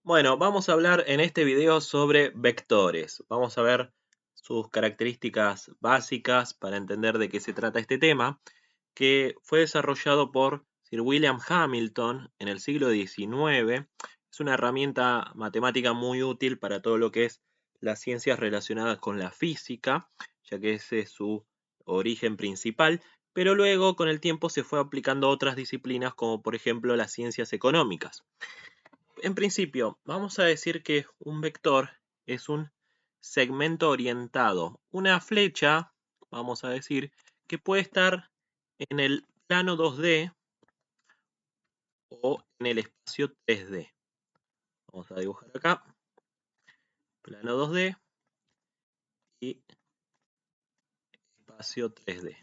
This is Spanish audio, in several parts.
Bueno, vamos a hablar en este video sobre vectores. Vamos a ver sus características básicas para entender de qué se trata este tema, que fue desarrollado por Sir William Hamilton en el siglo XIX. Es una herramienta matemática muy útil para todo lo que es las ciencias relacionadas con la física, ya que ese es su origen principal, pero luego con el tiempo se fue aplicando a otras disciplinas como por ejemplo las ciencias económicas. En principio, vamos a decir que un vector es un segmento orientado, una flecha, vamos a decir, que puede estar en el plano 2D o en el espacio 3D. Vamos a dibujar acá, plano 2D y espacio 3D.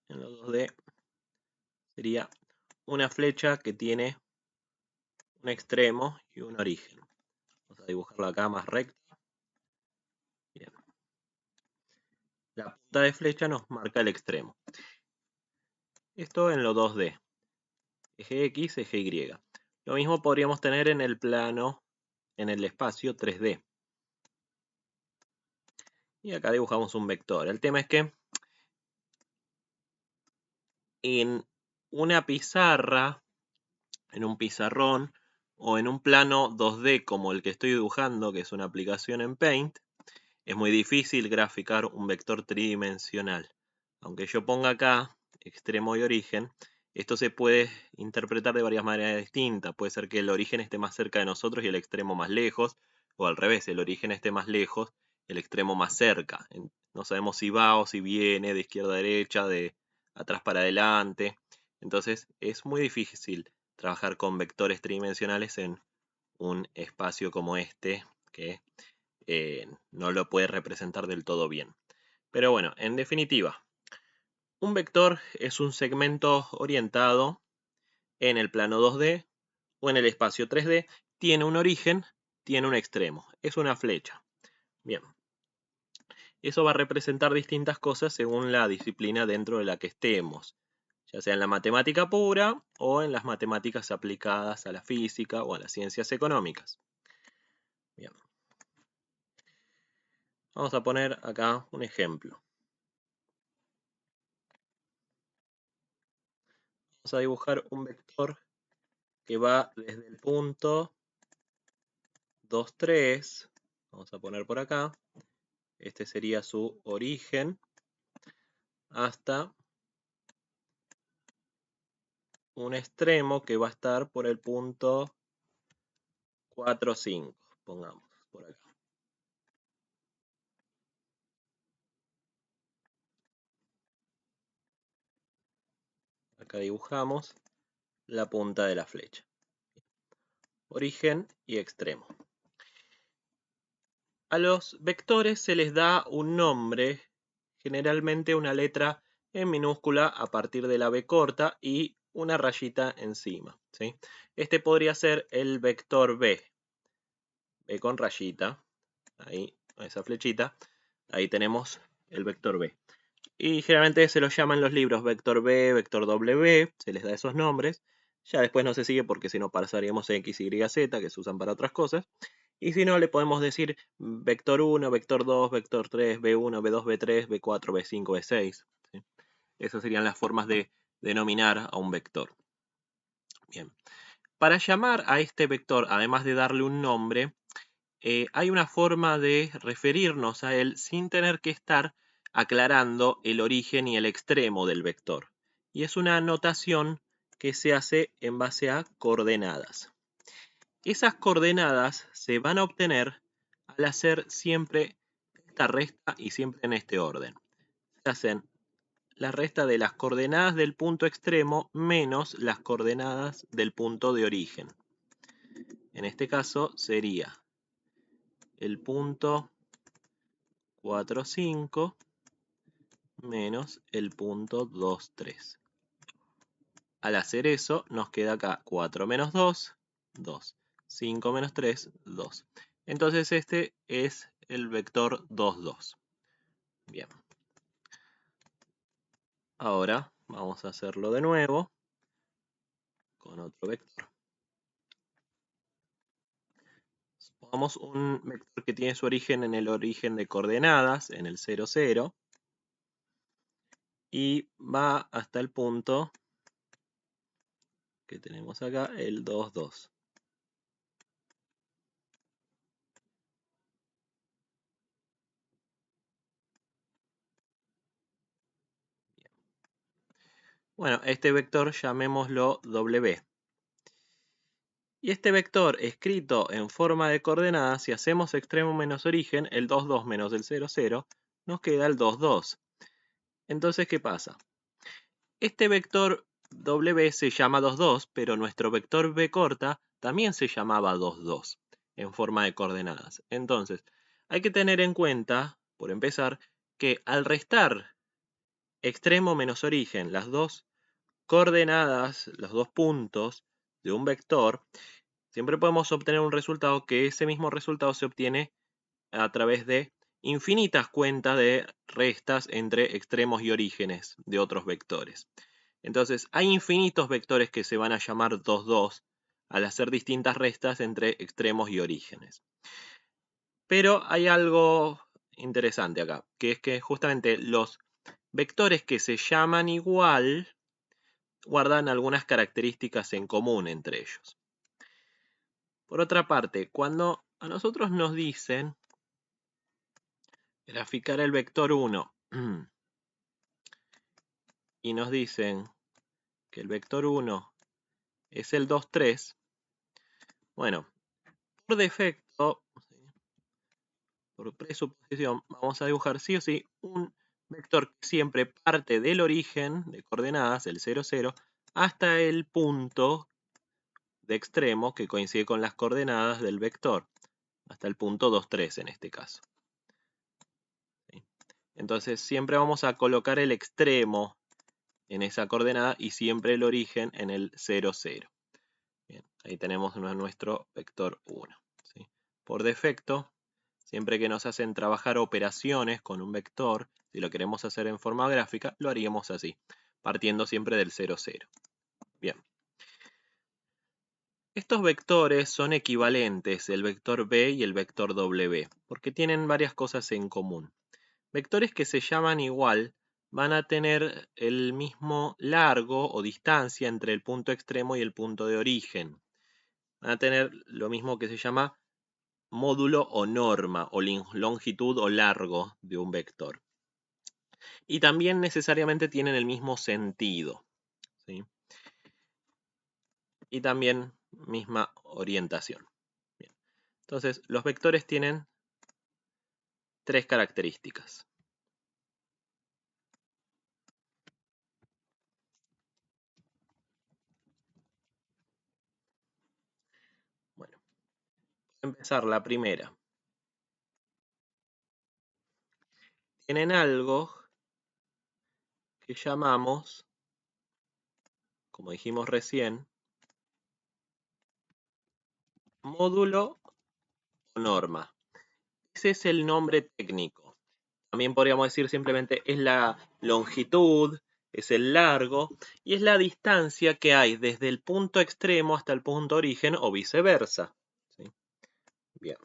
En los 2D sería una flecha que tiene un extremo y un origen. Vamos a dibujarlo acá más recto. Bien. La punta de flecha nos marca el extremo. Esto en lo 2D. Eje X, eje Y. Lo mismo podríamos tener en el plano, en el espacio 3D. Y acá dibujamos un vector. El tema es que en una pizarra, en un pizarrón, o en un plano 2D como el que estoy dibujando, que es una aplicación en Paint, es muy difícil graficar un vector tridimensional. Aunque yo ponga acá extremo y origen, esto se puede interpretar de varias maneras distintas. Puede ser que el origen esté más cerca de nosotros y el extremo más lejos, o al revés, el origen esté más lejos, el extremo más cerca. No sabemos si va o si viene de izquierda a derecha, de atrás para adelante. Entonces es muy difícil trabajar con vectores tridimensionales en un espacio como este, que no lo puede representar del todo bien. Pero bueno, en definitiva, un vector es un segmento orientado en el plano 2D o en el espacio 3D, tiene un origen, tiene un extremo, es una flecha. Bien, eso va a representar distintas cosas según la disciplina dentro de la que estemos, ya sea en la matemática pura o en las matemáticas aplicadas a la física o a las ciencias económicas. Bien. Vamos a poner acá un ejemplo. Vamos a dibujar un vector que va desde el punto 2, 3, vamos a poner por acá, este sería su origen, hasta un extremo que va a estar por el punto 4, 5, pongamos por acá. Acá dibujamos la punta de la flecha. Origen y extremo. A los vectores se les da un nombre, generalmente una letra en minúscula a partir de la B corta y una rayita encima, ¿sí? Este podría ser el vector B. B con rayita, ahí, esa flechita, ahí tenemos el vector B. Y generalmente se los llama en los libros vector B, vector W, se les da esos nombres. Ya después no se sigue porque si no pasaríamos X, Y, Z, que se usan para otras cosas. Y si no, le podemos decir vector 1, vector 2, vector 3, B1, B2, B3, B4, B5, B6. ¿Sí? Esas serían las formas de denominar a un vector. Bien. Para llamar a este vector, además de darle un nombre, hay una forma de referirnos a él sin tener que estar aclarando el origen y el extremo del vector. Y es una notación que se hace en base a coordenadas. Esas coordenadas se van a obtener al hacer siempre esta resta y siempre en este orden. Se hacen la resta de las coordenadas del punto extremo menos las coordenadas del punto de origen. En este caso sería el punto 4, 5 menos el punto 2, 3. Al hacer eso nos queda acá 4 menos 2, 2. 5 menos 3, 2. Entonces este es el vector 2, 2. Bien. Ahora vamos a hacerlo de nuevo con otro vector. Tomamos un vector que tiene su origen en el origen de coordenadas, en el 0, 0, y va hasta el punto que tenemos acá, el 2, 2. Bueno, este vector llamémoslo W. Y este vector escrito en forma de coordenadas, si hacemos extremo menos origen, el 2, 2 menos el 0, 0, nos queda el 2, 2. Entonces, ¿qué pasa? Este vector W se llama 2, 2, pero nuestro vector B corta también se llamaba 2, 2 en forma de coordenadas. Entonces, hay que tener en cuenta, por empezar, que al restar extremo menos origen, las dos coordenadas, los dos puntos de un vector, siempre podemos obtener un resultado que ese mismo resultado se obtiene a través de infinitas cuentas de restas entre extremos y orígenes de otros vectores. Entonces, hay infinitos vectores que se van a llamar 2, 2 al hacer distintas restas entre extremos y orígenes. Pero hay algo interesante acá, que es que justamente los vectores que se llaman igual guardan algunas características en común entre ellos. Por otra parte, cuando a nosotros nos dicen graficar el vector 1 y nos dicen que el vector 1 es el 2, 3, bueno, por defecto, por presuposición, vamos a dibujar sí o sí un vector que siempre parte del origen de coordenadas, el 0, 0, hasta el punto de extremo que coincide con las coordenadas del vector, hasta el punto 2, 3 en este caso. ¿Sí? Entonces siempre vamos a colocar el extremo en esa coordenada y siempre el origen en el 0, 0. Bien, ahí tenemos nuestro vector 1. ¿Sí? Por defecto, siempre que nos hacen trabajar operaciones con un vector, si lo queremos hacer en forma gráfica, lo haríamos así, partiendo siempre del 0, 0. Bien. Estos vectores son equivalentes, el vector B y el vector W, porque tienen varias cosas en común. Vectores que se llaman igual van a tener el mismo largo o distancia entre el punto extremo y el punto de origen. Van a tener lo mismo que se llama módulo o norma, o longitud o largo de un vector. Y también necesariamente tienen el mismo sentido, ¿sí? Y también misma orientación. Bien. Entonces, los vectores tienen tres características. Bueno, voy a empezar la primera. Tienen algo que llamamos, como dijimos recién, módulo o norma. Ese es el nombre técnico. También podríamos decir simplemente es la longitud, es el largo y es la distancia que hay desde el punto extremo hasta el punto origen o viceversa. ¿Sí? Bien.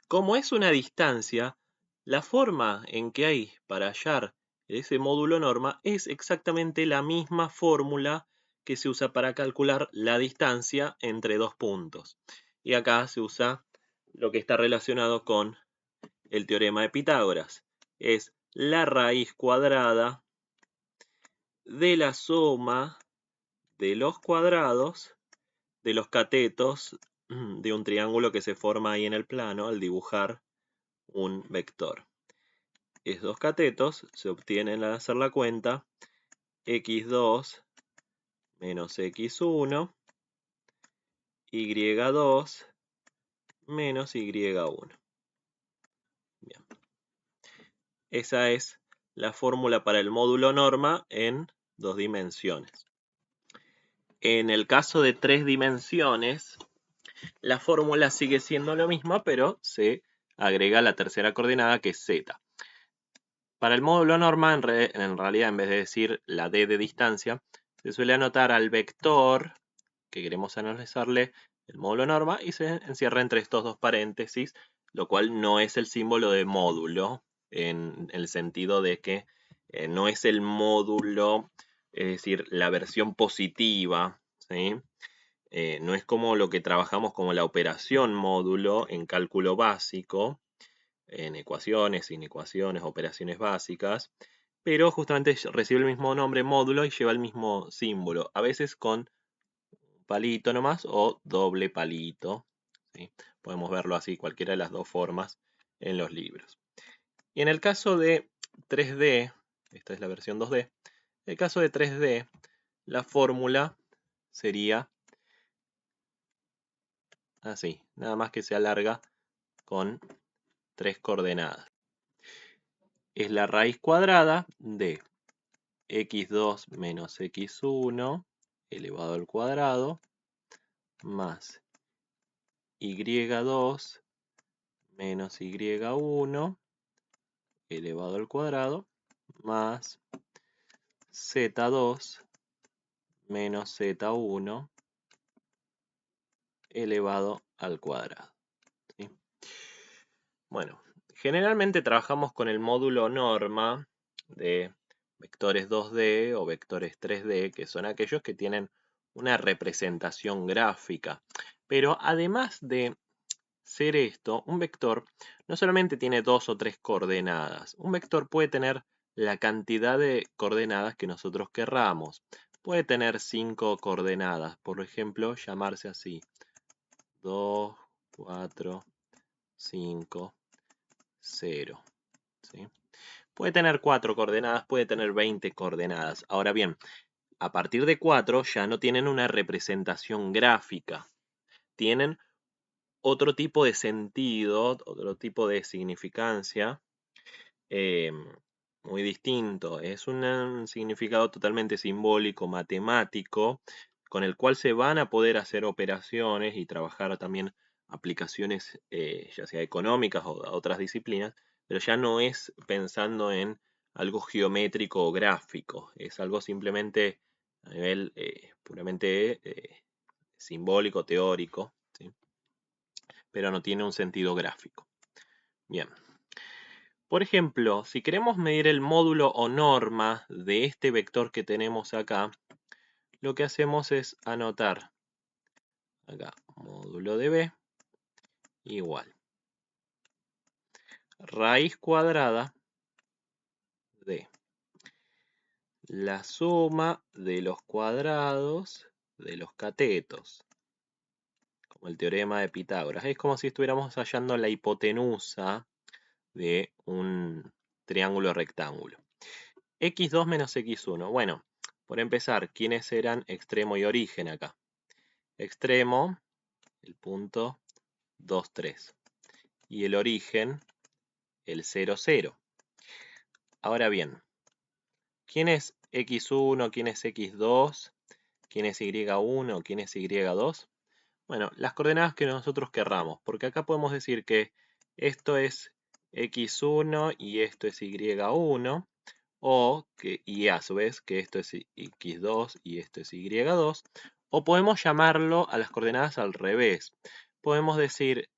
Como es una distancia, la forma en que hay para hallar ese módulo norma es exactamente la misma fórmula que se usa para calcular la distancia entre dos puntos. Y acá se usa lo que está relacionado con el teorema de Pitágoras. Es la raíz cuadrada de la suma de los cuadrados de los catetos de un triángulo que se forma ahí en el plano al dibujar un vector. Esos dos catetos se obtienen al hacer la cuenta x2 menos x1, y2 menos y1. Bien. Esa es la fórmula para el módulo norma en dos dimensiones. En el caso de tres dimensiones, la fórmula sigue siendo lo misma, pero se agrega la tercera coordenada que es z. Para el módulo norma, en realidad, en vez de decir la d de distancia, se suele anotar al vector que queremos analizarle el módulo norma, y se encierra entre estos dos paréntesis, lo cual no es el símbolo de módulo, en el sentido de que no es el módulo, es decir, la versión positiva, ¿sí? No es como lo que trabajamos como la operación módulo en cálculo básico, en ecuaciones, inecuaciones, operaciones básicas, pero justamente recibe el mismo nombre módulo y lleva el mismo símbolo, a veces con palito nomás o doble palito, ¿sí? Podemos verlo así, cualquiera de las dos formas en los libros. Y en el caso de 3D, esta es la versión 2D, en el caso de 3D, la fórmula sería así, nada más que se alarga con 3 coordenadas. Es la raíz cuadrada de x2 menos x1 elevado al cuadrado más y2 menos y1 elevado al cuadrado más z2 menos z1 elevado al cuadrado, ¿sí? Bueno, generalmente trabajamos con el módulo norma de vectores 2D o vectores 3D, que son aquellos que tienen una representación gráfica. Pero además de ser esto, un vector no solamente tiene 2 o 3 coordenadas. Un vector puede tener la cantidad de coordenadas que nosotros querramos. Puede tener 5 coordenadas, por ejemplo, llamarse así: 2, 4, 5, 0. ¿Sí? Puede tener 4 coordenadas, puede tener 20 coordenadas. Ahora bien, a partir de 4 ya no tienen una representación gráfica. Tienen otro tipo de sentido, otro tipo de significancia muy distinto. Es un significado totalmente simbólico, matemático, con el cual se van a poder hacer operaciones y trabajar también aplicaciones, ya sea económicas o de otras disciplinas, pero ya no es pensando en algo geométrico o gráfico, es algo simplemente a nivel puramente simbólico, teórico, ¿sí? Pero no tiene un sentido gráfico. Bien. Por ejemplo, si queremos medir el módulo o norma de este vector que tenemos acá, lo que hacemos es anotar acá módulo de b igual raíz cuadrada de la suma de los cuadrados de los catetos, como el teorema de Pitágoras. Es como si estuviéramos hallando la hipotenusa de un triángulo rectángulo. x2 menos x1. Bueno, por empezar, ¿quiénes eran extremo y origen acá? Extremo, el punto 2, 3. Y el origen, el 0, 0. Ahora bien, ¿quién es x1? ¿Quién es x2? ¿Quién es y1? ¿Quién es y2? Bueno, las coordenadas que nosotros querramos, porque acá podemos decir que esto es x1 y esto es y1, y a su vez que esto es x2 y esto es y2, o podemos llamarlo a las coordenadas al revés. Podemos decir,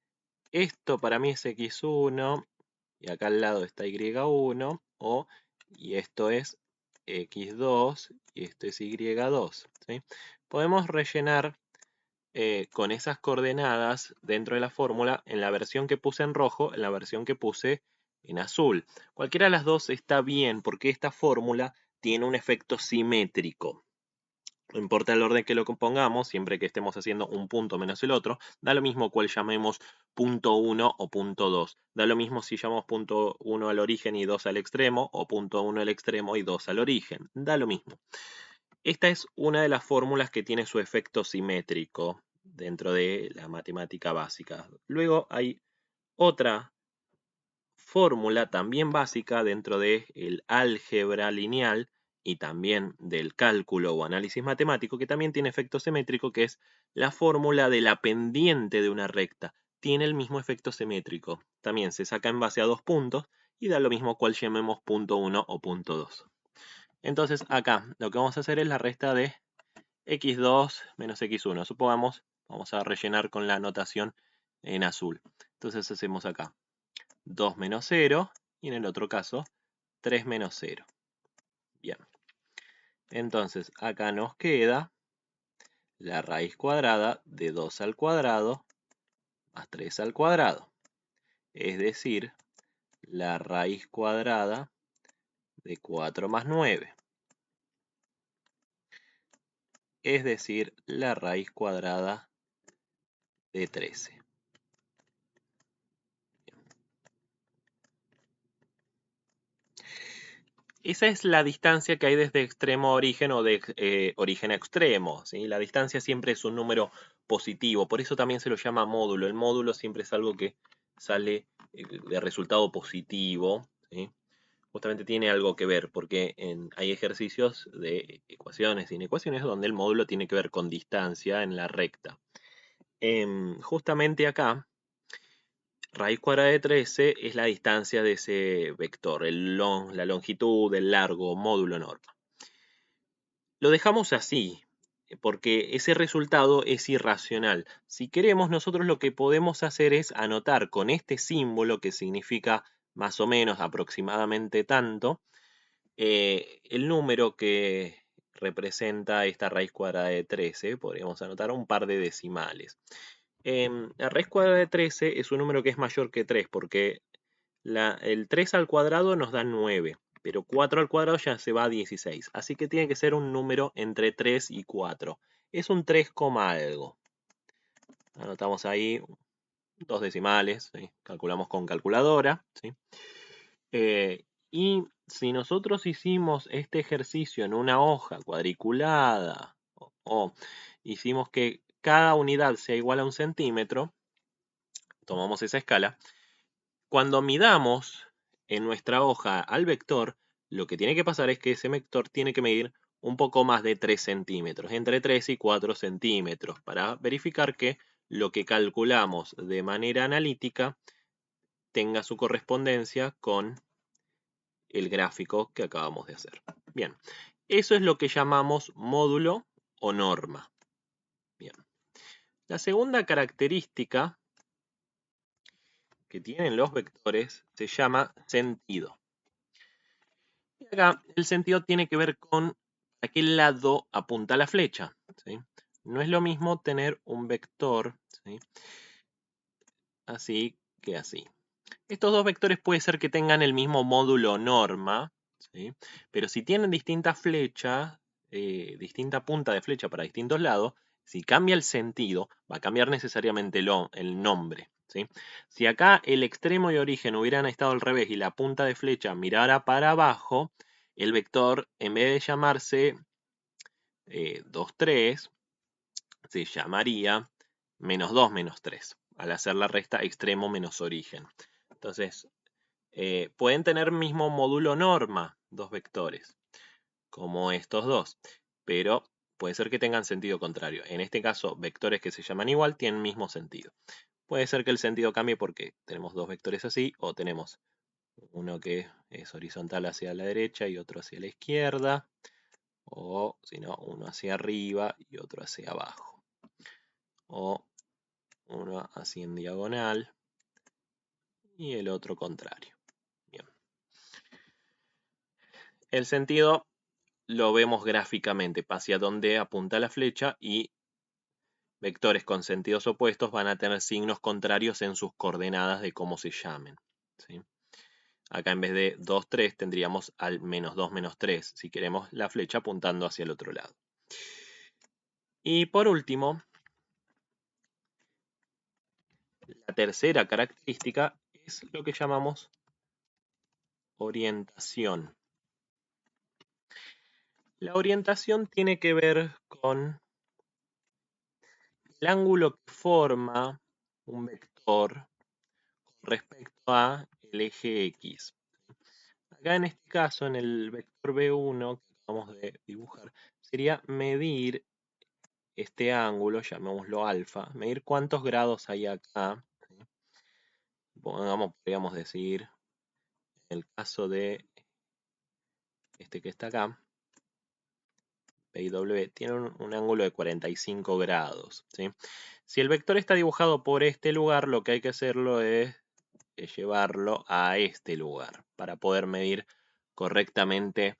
esto para mí es x1 y acá al lado está y1, y esto es x2 y esto es y2, ¿sí? Podemos rellenar con esas coordenadas dentro de la fórmula en la versión que puse en rojo, en la versión que puse en azul. Cualquiera de las dos está bien porque esta fórmula tiene un efecto simétrico. No importa el orden que lo compongamos, siempre que estemos haciendo un punto menos el otro, da lo mismo cuál llamemos punto 1 o punto 2. Da lo mismo si llamamos punto 1 al origen y 2 al extremo, o punto 1 al extremo y 2 al origen. Da lo mismo. Esta es una de las fórmulas que tiene su efecto simétrico dentro de la matemática básica. Luego hay otra fórmula también básica dentro del álgebra lineal y también del cálculo o análisis matemático, que también tiene efecto simétrico, que es la fórmula de la pendiente de una recta. Tiene el mismo efecto simétrico. También se saca en base a dos puntos y da lo mismo cual llamemos punto 1 o punto 2. Entonces acá lo que vamos a hacer es la resta de x2 menos x1. Supongamos Vamos a rellenar con la notación en azul. Entonces hacemos acá 2 menos 0 y en el otro caso 3 menos 0. Bien. Entonces acá nos queda la raíz cuadrada de 2 al cuadrado más 3 al cuadrado. Es decir, la raíz cuadrada de 4 más 9. Es decir, la raíz cuadrada de 13. Esa es la distancia que hay desde extremo a origen o de origen a extremo, ¿sí? La distancia siempre es un número positivo, por eso también se lo llama módulo. El módulo siempre es algo que sale de resultado positivo, ¿sí? Justamente tiene algo que ver, porque hay ejercicios de ecuaciones e inecuaciones donde el módulo tiene que ver con distancia en la recta. Justamente acá, raíz cuadrada de 13 es la distancia de ese vector, la longitud, el largo, módulo norma. Lo dejamos así, porque ese resultado es irracional. Si queremos, nosotros lo que podemos hacer es anotar con este símbolo que significa más o menos aproximadamente tanto, el número que representa esta raíz cuadrada de 13, podríamos anotar un par de decimales. La raíz cuadrada de 13 es un número que es mayor que 3, porque el 3 al cuadrado nos da 9, pero 4 al cuadrado ya se va a 16. Así que tiene que ser un número entre 3 y 4. Es un 3, algo. Anotamos ahí dos decimales, ¿sí? Calculamos con calculadora, ¿sí? Y si nosotros hicimos este ejercicio en una hoja cuadriculada o hicimos que cada unidad sea igual a 1 centímetro, tomamos esa escala. Cuando midamos en nuestra hoja al vector, lo que tiene que pasar es que ese vector tiene que medir un poco más de 3 centímetros, entre 3 y 4 centímetros, para verificar que lo que calculamos de manera analítica tenga su correspondencia con el gráfico que acabamos de hacer. Bien, eso es lo que llamamos módulo o norma. Bien. La segunda característica que tienen los vectores se llama sentido. Y acá el sentido tiene que ver con a qué lado apunta la flecha, ¿sí? No es lo mismo tener un vector, ¿sí?, así que así. Estos dos vectores puede ser que tengan el mismo módulo norma, ¿sí?, pero si tienen distintas flechas, distinta punta de flecha para distintos lados, si cambia el sentido, va a cambiar necesariamente el nombre, ¿sí? Si acá el extremo y origen hubieran estado al revés y la punta de flecha mirara para abajo, el vector, en vez de llamarse 2, 3, se llamaría menos 2, menos 3, al hacer la resta extremo menos origen. Entonces, pueden tener mismo módulo norma, dos vectores, como estos dos, pero puede ser que tengan sentido contrario. En este caso, vectores que se llaman igual tienen mismo sentido. Puede ser que el sentido cambie porque tenemos dos vectores así, o tenemos uno que es horizontal hacia la derecha y otro hacia la izquierda, o si no, uno hacia arriba y otro hacia abajo, o uno así en diagonal y el otro contrario. Bien. El sentido lo vemos gráficamente, hacia dónde apunta la flecha, y vectores con sentidos opuestos van a tener signos contrarios en sus coordenadas de cómo se llamen, ¿sí? Acá en vez de 2, 3 tendríamos al menos 2, menos 3, si queremos la flecha apuntando hacia el otro lado. Y por último, la tercera característica es lo que llamamos orientación. La orientación tiene que ver con el ángulo que forma un vector respecto a el eje X. Acá en este caso, en el vector B1 que acabamos de dibujar, sería medir este ángulo, llamémoslo alfa, medir cuántos grados hay acá. Podríamos decir, en el caso de este que está acá, P y W, tiene un ángulo de 45 grados, ¿sí? Si el vector está dibujado por este lugar, lo que hay que hacerlo es llevarlo a este lugar para poder medir correctamente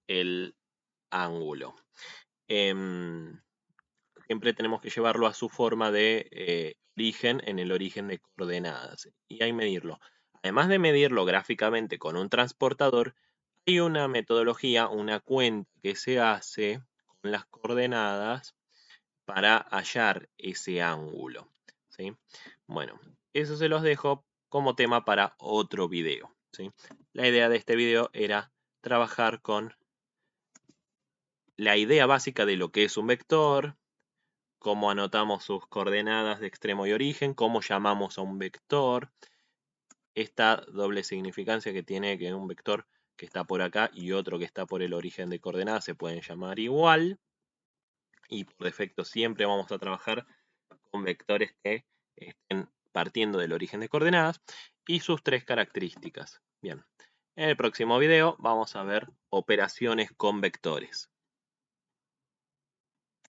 el ángulo. Siempre tenemos que llevarlo a su forma de origen en el origen de coordenadas y ahí medirlo. Además de medirlo gráficamente con un transportador, hay una metodología, una cuenta que se hace con las coordenadas para hallar ese ángulo, ¿sí? Bueno, eso se los dejo como tema para otro video, ¿sí? La idea de este video era trabajar con la idea básica de lo que es un vector, cómo anotamos sus coordenadas de extremo y origen, cómo llamamos a un vector, esta doble significancia que tiene que un vector que está por acá y otro que está por el origen de coordenadas se pueden llamar igual, y por defecto siempre vamos a trabajar con vectores que estén partiendo del origen de coordenadas y sus tres características. Bien, en el próximo video vamos a ver operaciones con vectores.